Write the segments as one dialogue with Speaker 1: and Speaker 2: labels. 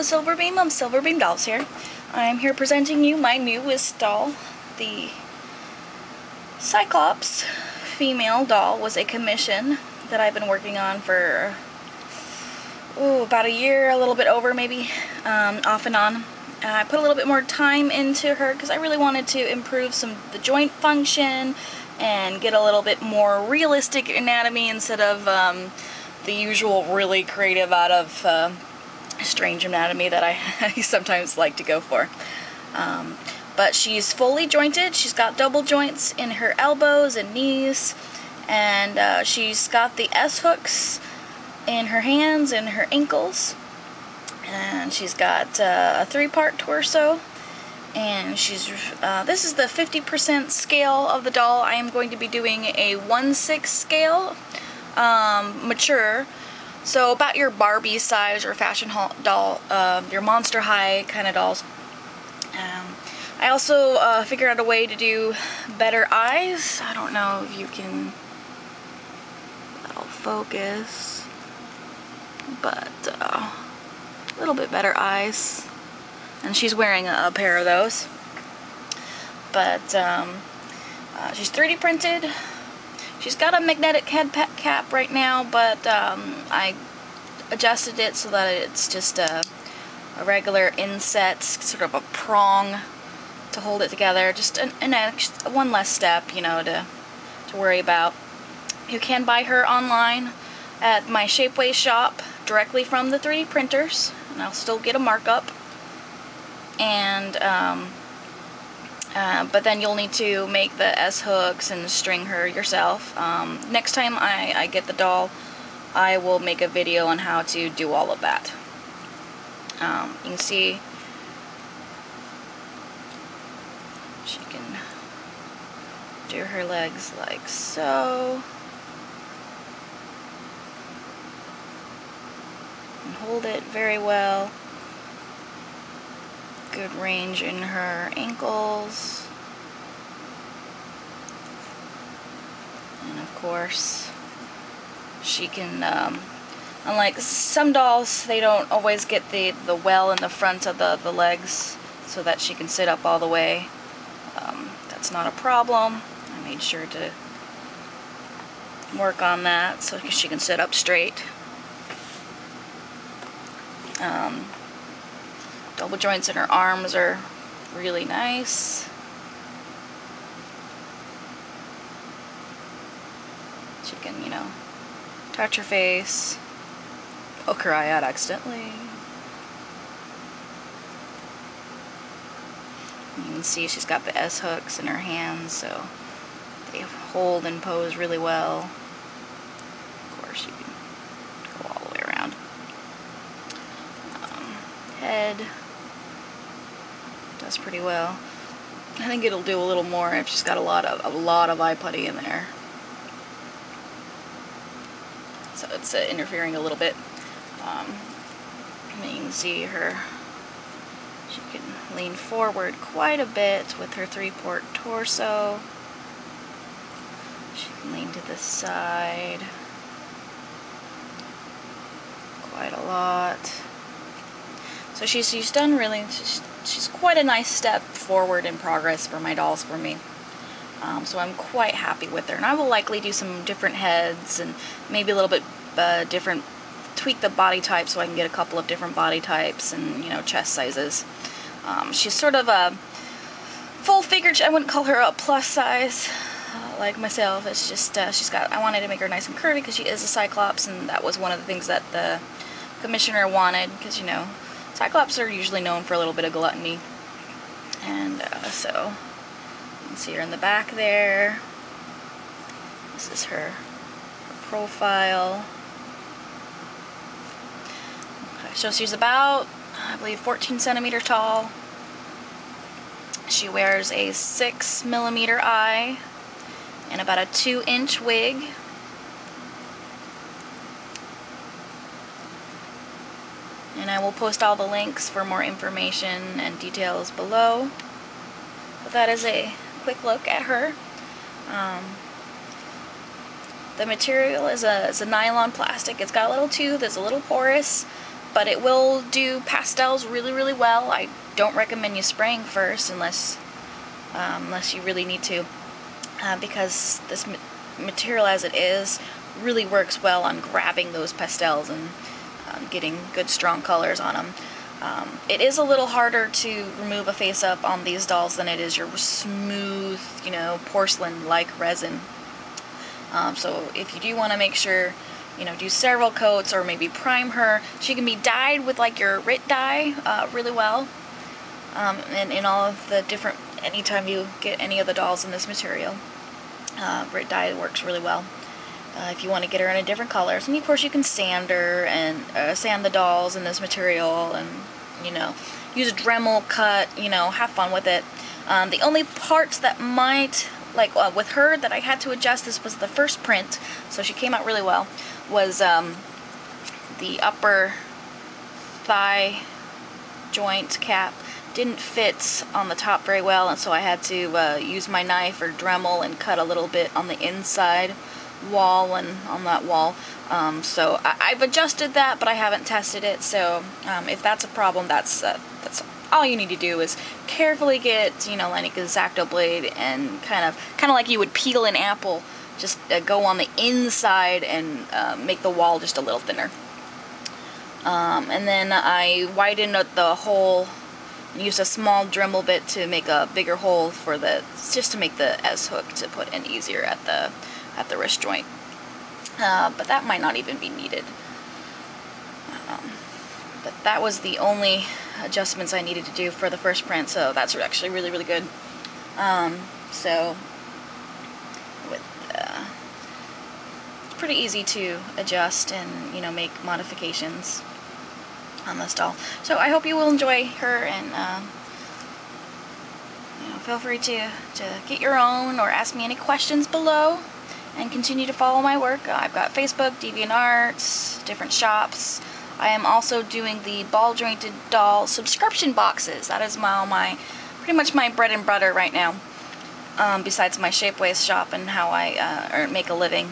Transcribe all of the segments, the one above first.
Speaker 1: Hello Silverbeam, I'm Silverbeam Dolls here. I'm here presenting you my newest doll. The Cyclops female doll was a commission that I've been working on for about a year, a little bit over maybe, off and on. I put a little bit more time into her because I really wanted to improve the joint function and get a little bit more realistic anatomy instead of the usual really creative out of strange anatomy that I sometimes like to go for. But she's fully jointed. She's got double joints in her elbows and knees, and she's got the S-hooks in her hands and her ankles, and she's got a 3-part torso, and this is the 50% scale of the doll. I am going to be doing a 1/6 scale, mature. So about your Barbie size or fashion doll, your Monster High kind of dolls. I also figured out a way to do better eyes. I don't know if you can, that'll focus, but a little bit better eyes. And she's wearing a pair of those. But she's 3D printed. She's got a magnetic head cap right now, but I adjusted it so that it's just a regular inset, sort of a prong to hold it together. Just one less step, you know, to worry about. You can buy her online at my Shapeways shop directly from the 3D printers, and I'll still get a markup. And but then you'll need to make the S-hooks and string her yourself. Next time I get the doll, I will make a video on how to do all of that. You can see she can do her legs like so. And hold it very well. Good range in her ankles, and of course she can, unlike some dolls, they don't always get the well in the front of the legs so that she can sit up all the way. That's not a problem. I made sure to work on that so she can sit up straight. Double joints in her arms are really nice. She can, you know, touch her face, poke her eye out accidentally. You can see she's got the S-hooks in her hands, so they hold and pose really well. Of course, you can go all the way around. Head does pretty well. I think it'll do a little more if she's got a lot of eye putty in there. So it's interfering a little bit. And you can see her. She can lean forward quite a bit with her 3-part torso. She can lean to the side quite a lot. So she's done really. She's quite a nice step forward in progress for my dolls for me. So I'm quite happy with her, and I will likely do some different heads and maybe a little bit different, tweak the body type so I can get a couple of different body types and, you know, chest sizes. She's sort of a full figure. I wouldn't call her a plus size like myself. It's just I wanted to make her nice and curvy because she is a Cyclops, and that was one of the things that the commissioner wanted, because, you know, Cyclops are usually known for a little bit of gluttony. And so you can see her in the back there. This is her profile. Okay, so she's about, I believe, 14 centimeters tall. She wears a 6mm eye and about a 2-inch wig. And I will post all the links for more information and details below. But that is a quick look at her. The material is a nylon plastic. It's got a little tooth, it's a little porous. but it will do pastels really, really well. I don't recommend you spraying first unless you really need to, because this material as it is really works well on grabbing those pastels and getting good strong colors on them. It is a little harder to remove a face-up on these dolls than it is your smooth, you know, porcelain-like resin. So if you do want to make sure, you know, do several coats or maybe prime her. She can be dyed with like your RIT dye really well. And in all of the different, anytime you get any of the dolls in this material, RIT dye works really well. If you want to get her in a different colors, and of course you can sand her and sand the dolls in this material, and you know, use a Dremel cut, you know, have fun with it. The only parts that might, like with her, that I had to adjust, this was the first print, so she came out really well, was the upper thigh joint cap didn't fit on the top very well, and so I had to use my knife or Dremel and cut a little bit on the inside wall and on that wall. So I've adjusted that, but I haven't tested it, so if that's a problem, that's all you need to do is carefully get, you know, like a X-Acto blade and kind of like you would peel an apple, just go on the inside and make the wall just a little thinner. And then I widened the hole and used a small Dremel bit to make a bigger hole for just to make the S-hook to put in easier at the wrist joint. But that might not even be needed. But that was the only adjustments I needed to do for the first print, so that's actually really, really good. So it's pretty easy to adjust and, you know, make modifications on this doll. So I hope you will enjoy her, and you know, feel free to get your own or ask me any questions below, and continue to follow my work. I've got Facebook, DeviantArt, different shops. I am also doing the ball jointed doll subscription boxes. That is pretty much my bread and butter right now, besides my shapeways shop and how I make a living.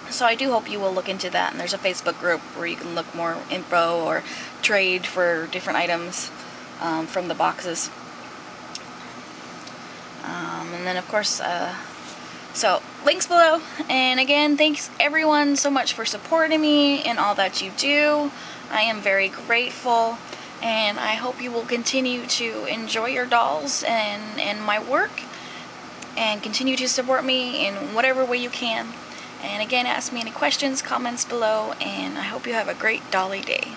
Speaker 1: So I do hope you will look into that, and there's a Facebook group where you can look more info or trade for different items from the boxes. And then of course, so links below, and again, thanks everyone so much for supporting me and all that you do. I am very grateful, and I hope you will continue to enjoy your dolls and my work, and continue to support me in whatever way you can. And again, ask me any questions, comments below, and I hope you have a great dolly day.